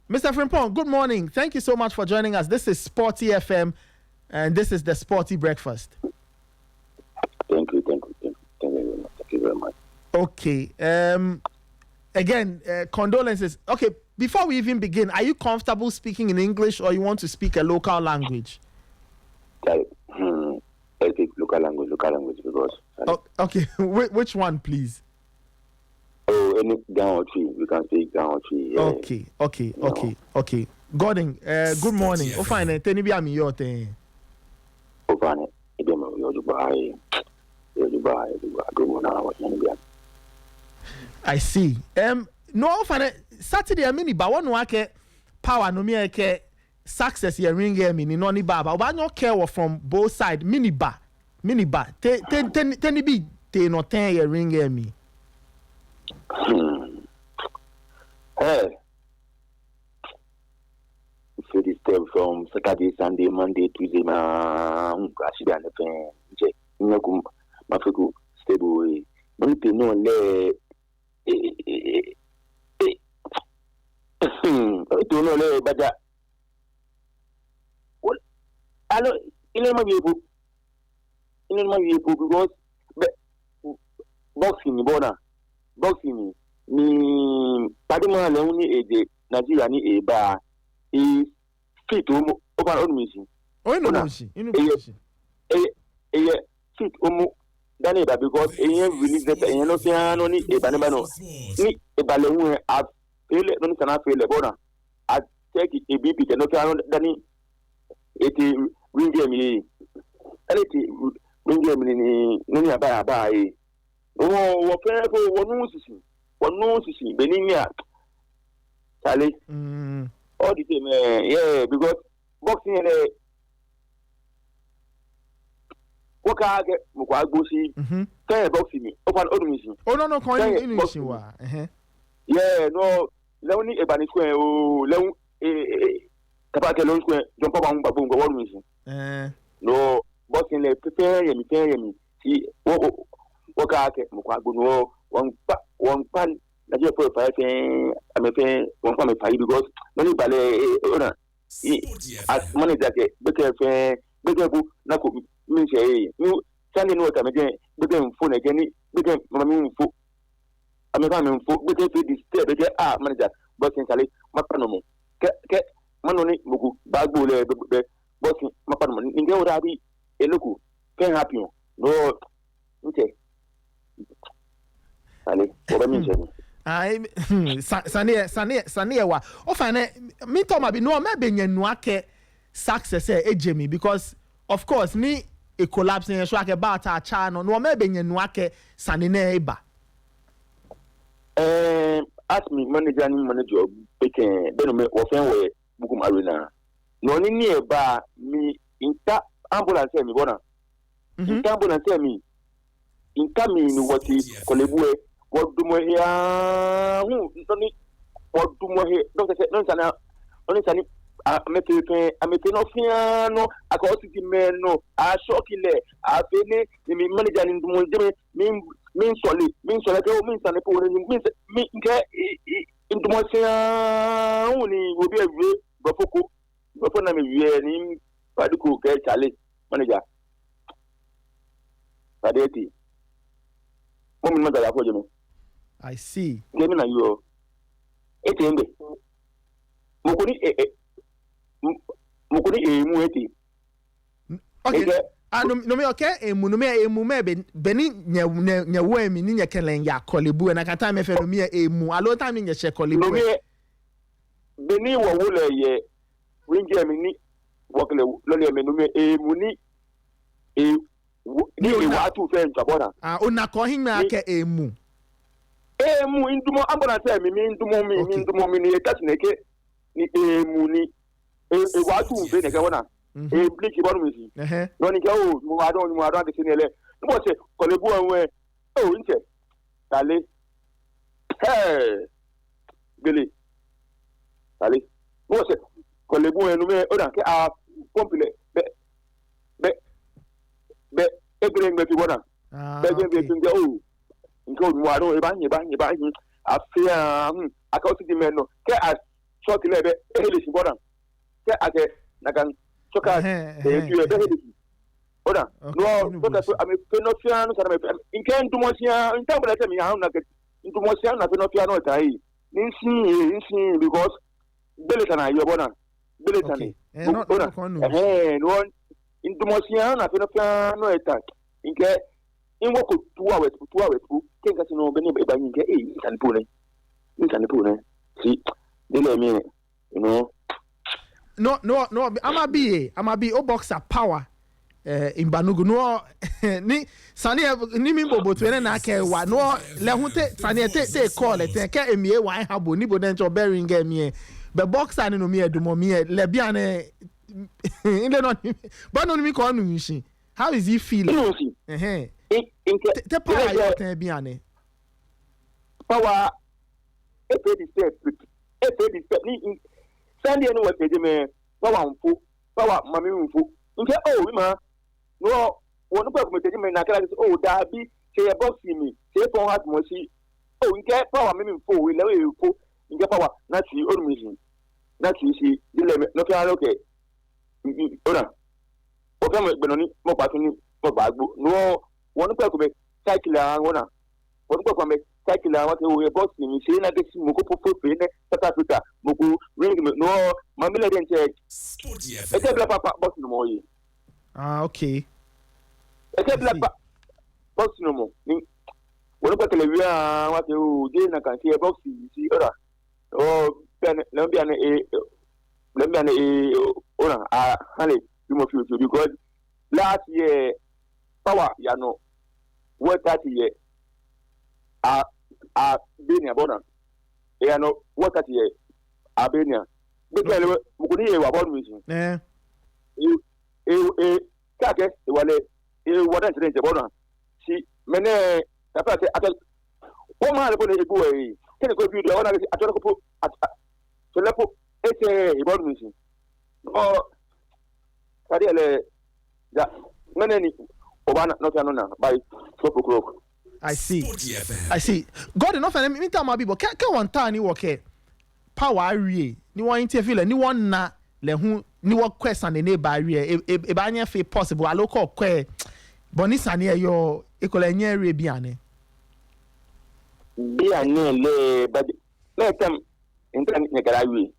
Mr. Frimpong, good morning. Thank you so much for joining us. This is Sporty FM, and this is the Sporty Breakfast. Thank you very much. Okay. Again, condolences. Okay, before we even begin, are you comfortable speaking in English or you want to speak a local language? I speak local language because... Okay, which one, please? Oh, any down tree. We can speak down tree. Okay. Gordon, good morning. Oh, fine. Tell me about your thing. Oh, fine. Good morning. I see. No, fine. Saturday, I mean, but one wake power no me ke success ye ring me ni no ni baba. Oba no care from both sides. Mini ba. Ten be te no ten ye ring me. Hey. So this step from Saturday, Sunday, Monday, Tuesday, actually on the pen. Check. Nyoku mafiku stable. Monte no le. Don't know but that. What? I know. In my vehicle because boxing boxing ni padima le uni eje Nigeria ni eba is fit over on mission. Oh no mission. Fit dani ba because release that no piano ni eba ne ba no ni eba le uni a fele no sana fele bona a take it a bp no piano dani eti ring game yi eti ring game ni ni aba yi wo fẹ́ ko wonu sisi beninia Charlie all the same yeah because boxing ele waka get mo kwa gbosi kan boxing mi o fa odumisi no kan inisi wa yeah no lewni e bani ko o lew kapa ke lo ko jon papa mo babu ngo odumisi no boxing le prepare yemi si waka ke mo kwa gbo one pan Nigeria for 5 I'm a pay one from a pay because money ballet owner as money that big na ko mean say you sending what I'm again big phone again big mama phone I'm a family phone big this big manager bossing sale mapanomo ke manoni mugu bagbo le bossing mapanomo nge ora bi eloku can happy no okay ale Sane wa o fane me to ma bi no me be nyanu ake success ejemi because of course ni a collapse in so ake ba ta cha no me be nyanu ake sane na eba ask me manager peke beno me wo fen we bukum arena no ni eba mi inta ambulance mi bona inta ambulance mi inta mi ni wati kolebue wodumo ya noni wodumo he donc c'est non sani amete no fiano akositi meno a shokile a bene mi manager ni dumo jeme min sole ke min sane po min nke ndumo sia ni obi awie bofo na me wie ni paduko ke chale manager padeti mo mi manager ko jeme I see. Let me know you. Etembe. Mukuni mueti. Okay. No me okay. Emu me beni nya wo mi ni nya kelen ya kolebu na kata me fe no me emu. Alo time ni nya she kolebu. No me beni wo wo le ye. Winje mi ni wo kele lo le me no me emu ni ni wa tu fe njabona. Ona ko hin na ke emu. Mu indumo ambulance mi indumo mi ni ekati neke ni mu ni wa tu be neke wona bliki bonu mi si no ni ke o mo wa don de sinele no se kolebu anwe o nche dale gele dale no se kolebu enu me o dan ke a pomple be egre ngbe ti wona be ngbe ti nge o nko mo aro e ba afia akauti di meno ke as short lebe ehele si bona se ate nakan soka you ehele oda no soka so ame penofia no sana me inke ntumosia ntabula te mi ha na ke ntumosia na penofia no tai ninsin because beletana yo bona beletani no ntumosia na penofia no eta inke inwo ko 2 hours kenga sino bene ba nyinge nsanipone si dele mi you know no amabi o boxer power Mbanugu no ni sani ni mi bobo to na aka wa no le hunte sani te call te ka emie wan habo ni boden cho bearing emie be boxer ni no mi edumo mi le bia ne ile no but no mi ko anu nshi how is he feeling te power yo ten bia ne power e the step ni sandi enu we pede me power mfu power mami mfu nke we ma no wonu pa ko pede me na kala da bi se ye box mi se phone hat mo si nke power mami mfu we lewe mfu nke power na ti onumisin na ti si dile me no kala okay ora o ka me gbenoni mo pa tuni mo ba gbo no wonu pa ko be cycle wona wonu pa ko me cycle wa ke we box mi se na ke si mo ko popo ne tata tuta mo ko ring me no mamile den check ete bla papa box no mo yi okay ete bla box no mo ni wonu pa tele wi wa ke o je na kan se box si ora o ben le bi ane ora hale you mo feel because last year power ya no what 30 year Benia bona no what at ye Albania because mukuni wa bon mission kake wale wadan tren bona si mene tapa se atel o ma le bona ego e kene ko video ona atoro ko so lepo ese bon mission o kadi ele da mene ni obana no tano na by 12 o'clock. I see. God enough and me tell my people can one time ni work power area ni one interview ni one na le hu ni work question ni neighbor area e ba nya fe possible a local kwe bonisa ni yo ekola nya area biane le but let them internet ni gara wi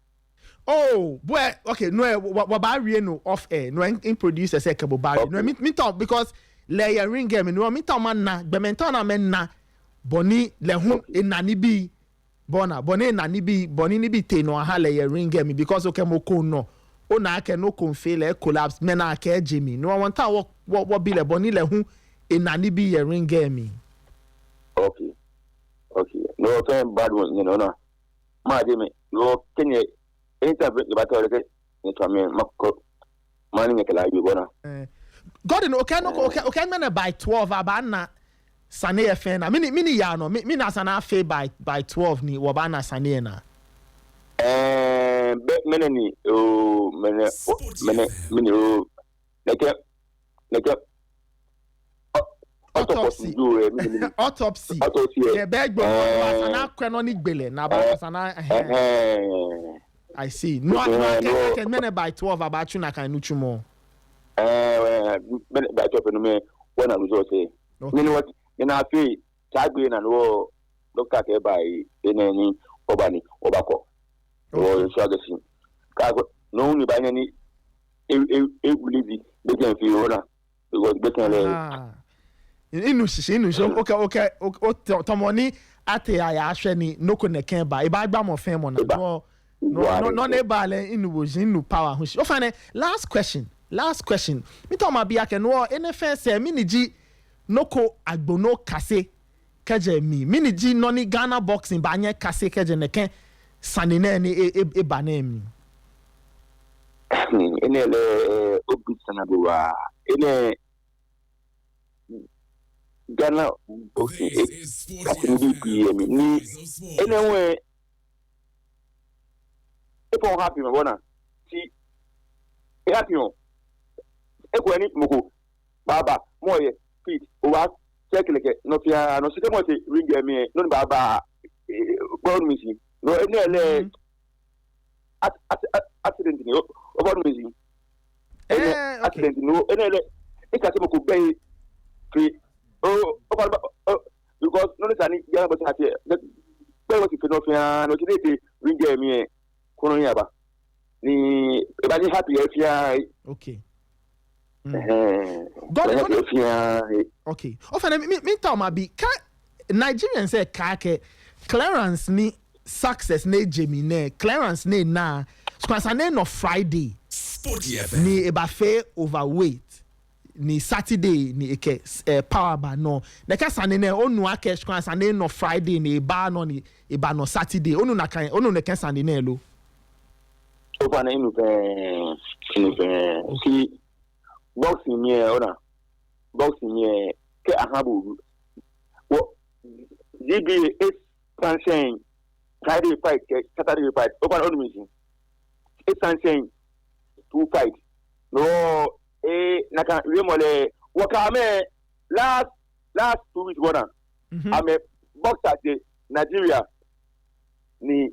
oh boy okay no what ba area no off air no in producer say kebo ba no me talk because le ya ring game no mi ta man na gbementa na men na boni le hu enani bi bona boni enani bi boni ni bi te no ha le ya ring game because o kemo ko no o na ake no confile e collapse me na ake jimi no won ta wo bi le boni le hu enani bi ya ring game okay no can bad one you know na ma de me no kenye interview ba to le ni to me makko mani ne kala bi bona God no okay me by 12 abana sane efe na mini ya no me na sana fe by 12 ni wo ba na sane na mene ni o mene o like autopsy yeah beg bo sana kweno ni gbele na ba sana I see no can mene by 12 about you na kan nuchu mo ba to no me wona lo say ni what na fi tagbe na no doctor ke bai eneni obani obako o so agasi ka no ni ba ni e gulibi be kan fi ona because be kan le inu so okay o tomoni ate ya ahwe ni noko ne kan ba e ba gba mo fen mo na no ne ba le inu wo inu power ho o fa ne last question mi to ma bia ke no NFS say mi ni ji noko agbono kase keje mi ni ji no ni Ghana boxing ba anye kase keje ne ken sanene ni e ba na mi ene le obi sanabuwa ene Ghana boxing ni ene we e po happy me bona si e happy no ekwani moko baba moye fit o wa chekeleke no fia no sike mo te ring me no baba born missing no ene le accident ni over no mean accident no ene it can say ko be free over because no listen ya ba sa tie be what if no fia no today ring game me kono ya ba ni e ba ni happy fia okay okay often me tell ma be Nigerian say kake clearance ni success ne Gemini clearance ne na squasane no Friday ni eba fe overweight ni Saturday ni eke power bar no the kasane ne onu ake squasane no Friday ni eba no ni eba no Saturday onu na kan onu ne kasane ne lo so na inu ki boxing me ona boxing me ke ahabu wo GB is sunshine Friday fight Saturday fight open on meeting it's sunshine 2 fight no naka remole wakame last 2 weeks bona I'm a boxer de Nigeria ni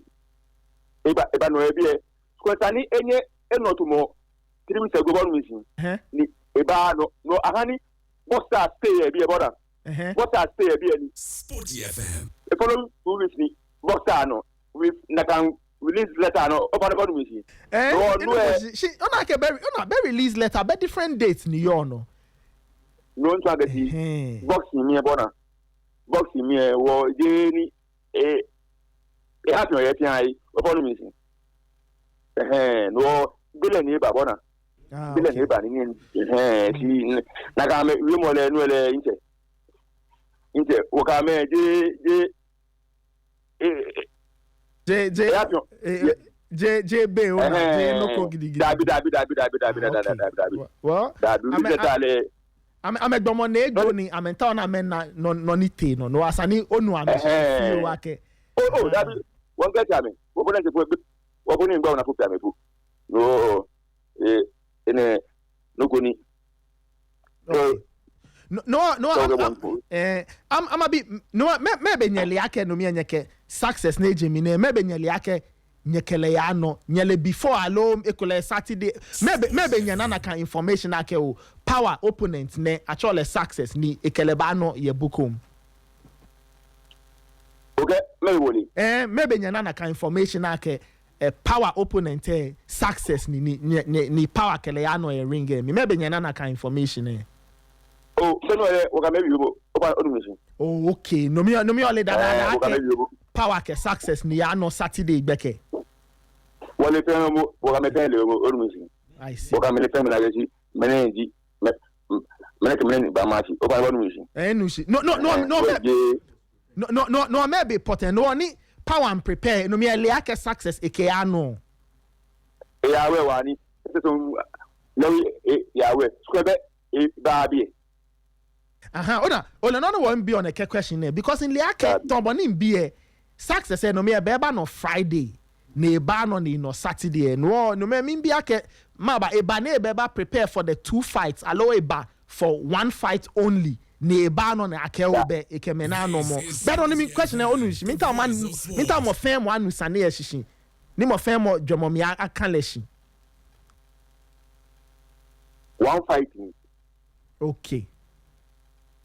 eba no ebie kwatani enye enotumo 3 weeks ago bon meeting ni eba no ahani boxer stay ebie bona boxer stay ebie ni Sport FM the following 2 weeks ni boxer no with nakan release letter no open about meeting she ona be release letter be different dates ni yo no nto agati boxing me bona boxing me wo je ni happy yet ai open meeting no bile ni ba bona bile ni ba ni si naga me wi mo le no le inte wo ka me J be ona J no ko gidi dabi what I'm a domo na ego ni amenta na men na no ni te no asani onu ame fi wa ke dabi won get ame wo bona se wo bona ngba na fu ame fu no ene no ko ni I'm a bit no maybe nyele ake no me nyeke success na Gemini maybe nyele ake nyekele ya no nyele before alone ekole Saturday maybe nyana na kan information ake o power opponent ne actually success ni ekele ba no ye bukum okay maybe nyana na kan information ake power opponent success ni power kele ya no ye ring me maybe nyana na kan information oh so no we maybe you oh okay no me ole da power ke success ni ya no Saturday gbeke wale pen mo wo me pen le o I see wo ka me pen na gaji menenji menen ba ma si o ba no maybe poten no ni power and prepare no me le ake success eke ya no ya we wa ni so no ya we skwebe ba bi ona no one be on a question there because in liake tomboni be success no me be ba no Friday na ba no no Saturday no me be ake ma ba eba na be ba prepare for the 2 fights allow eba for 1 fight only na ba no na ake obe ekemena no mo but on me question onu shi minta mo fam mo anu sane ya shishi ni mo fam mo dwomo me aka leshi 1 fight okay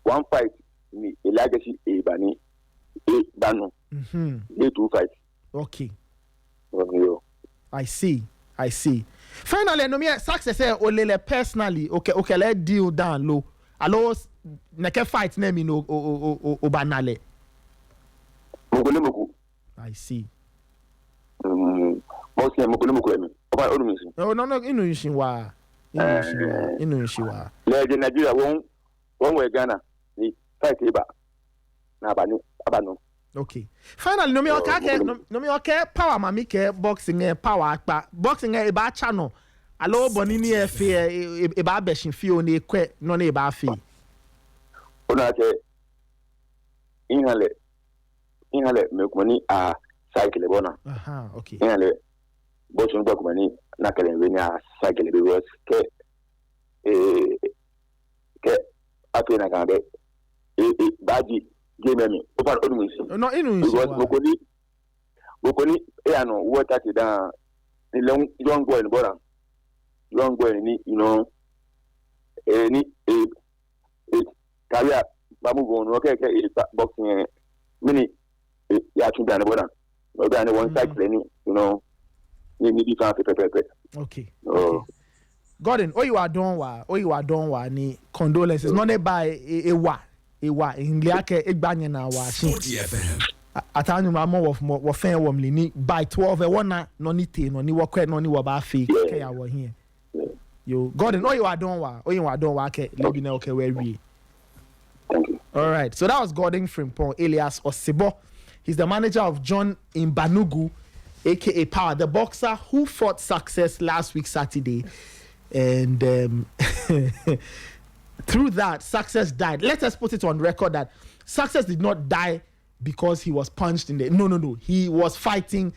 1 fight ni legacy ebani banu 2 fights okay I see finally no me success olele personally okay let deal down low allow neke fight na me no obanale moku I see most moku emi oba onumisi no inu nshiwa le Nigeria won we Ghana ni fight eba na abanu okay finally no me okay power mami ke boxing power akpa boxing e ba cha no alo boni ni e fe e ba beshin fi o na ekwe no na e ba fi ona ke inhale me kumani a cycle bona okay inhale boxing ba kumani na kele we ni a cycle because ke apena gambe baji game me opa odumisi no inu nsi because mokoni e ano water ti dan young boy in Bora. Young boy, you know, any career, Bamu, okay, boxing, many, yeah, to be an Bora. No, than one side, you know, you need to okay. Gordon, you are done, ni condolences. Not by a in Liake, Egbanya na wa. Atanu mama of fair woman ni by 12 one no ni te no ni work no ni waba fake ke awo here. You Gordon, you are done ke lebi na okay where we. All right. So that was Gordon Frimpong alias Osibo. He's the manager of John Mbanugu, aka Power, the boxer who fought Success last week Saturday. And through that, Success died. Let us put it on record that Success did not die because he was punched in the... No. He was fighting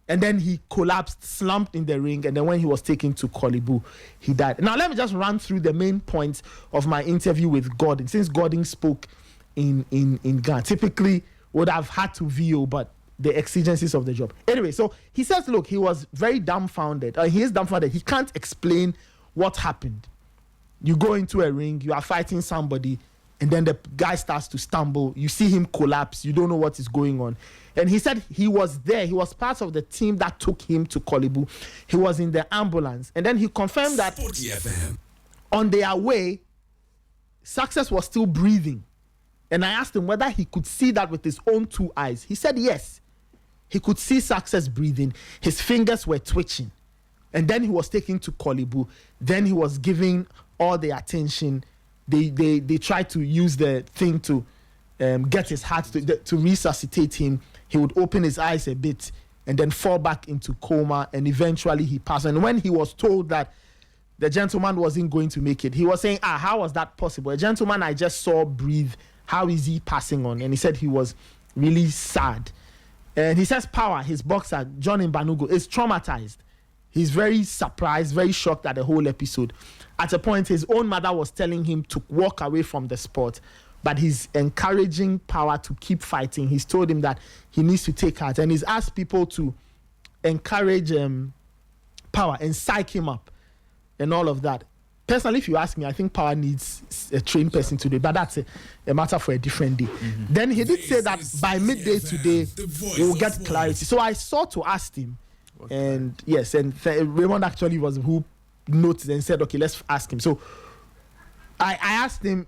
and then he collapsed, slumped in the ring. And then when he was taken to Kolibu, he died. Now, let me just run through the main points of my interview with Gordon. Since Gordon spoke in Ghana, typically would have had to VO, but the exigencies of the job. Anyway, so he says, look, he was very dumbfounded. He is dumbfounded. He can't explain what happened. You go into a ring, you are fighting somebody, and then the guy starts to stumble. You see him collapse. You don't know what is going on. And he said he was there. He was part of the team that took him to Kolibu. He was in the ambulance. And then he confirmed that on their way, Success was still breathing. And I asked him whether he could see that with his own two eyes. He said yes. He could see Success breathing. His fingers were twitching. And then he was taken to Kolibu. Then he was giving all the attention. They tried to use the thing to get his heart to resuscitate him. He would open his eyes a bit and then fall back into coma, and eventually he passed. And when he was told that the gentleman wasn't going to make it, he was saying, how was that possible? A gentleman I just saw breathe, how is he passing on? And he said he was really sad. And he says Power, his boxer, John Mbanugu, is traumatized. He's very surprised, very shocked at the whole episode. At a point, his own mother was telling him to walk away from the sport, but he's encouraging Power to keep fighting. He's told him that he needs to take heart, and he's asked people to encourage Power and psych him up and all of that. Personally, if you ask me, I think Power needs a trained person today, but that's a matter for a different day. Mm-hmm. Then he did say that by midday today, he will get clarity. So I sought to ask him. And yes, and Raymond actually was who noticed and said, okay, let's ask him. So I asked him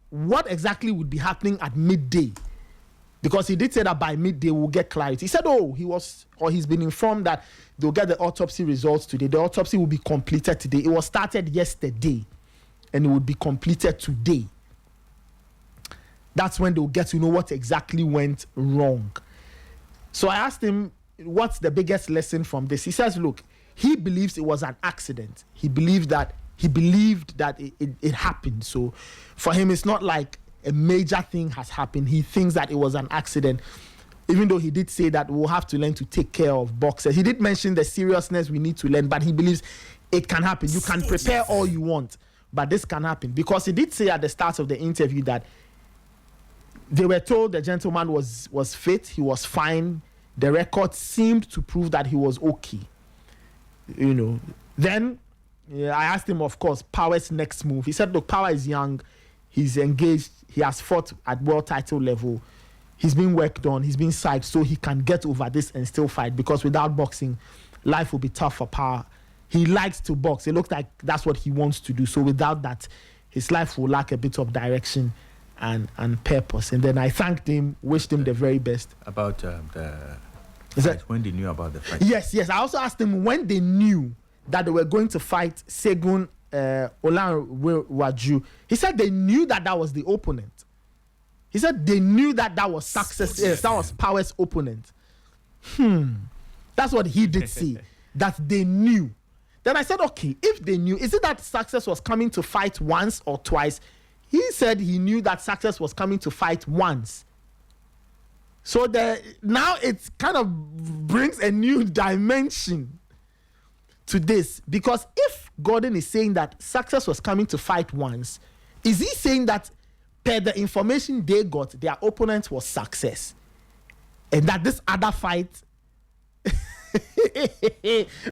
what exactly would be happening at midday, because he did say that by midday we'll get clarity. He said, he's been informed that they'll get the autopsy results today. The autopsy will be completed today. It was started yesterday and it will be completed today. That's when they'll get to know what exactly went wrong. So I asked him, what's the biggest lesson from this? He says, look, he believes it was an accident. He believed that it happened. So for him, it's not like a major thing has happened. He thinks that it was an accident, even though he did say that we'll have to learn to take care of boxers. He did mention the seriousness we need to learn, but he believes it can happen. You can prepare all you want, but this can happen, because he did say at the start of the interview that they were told the gentleman was fit, he was fine. The record seemed to prove that he was okay. Then I asked him, of course, Power's next move. He said, look, Power is young. He's engaged. He has fought at world title level. He's been worked on. He's been psyched so he can get over this and still fight, because without boxing, life will be tough for Power. He likes to box. It looks like that's what he wants to do. So without that, his life will lack a bit of direction and purpose. And then I thanked him, wished him the very best. About the fight, when they knew about the fight. Yes. I also asked him when they knew that they were going to fight Segun Olanwaju. He said they knew that was the opponent. He said they knew that was Success. Yes, that was Power's opponent. That's what he did say, that they knew. Then I said, okay, if they knew, is it that Success was coming to fight once or twice? He said he knew that Success was coming to fight once. So now it kind of brings a new dimension to this, because if Gordon is saying that Success was coming to fight once, is he saying that per the information they got, their opponent was Success, and that this other fight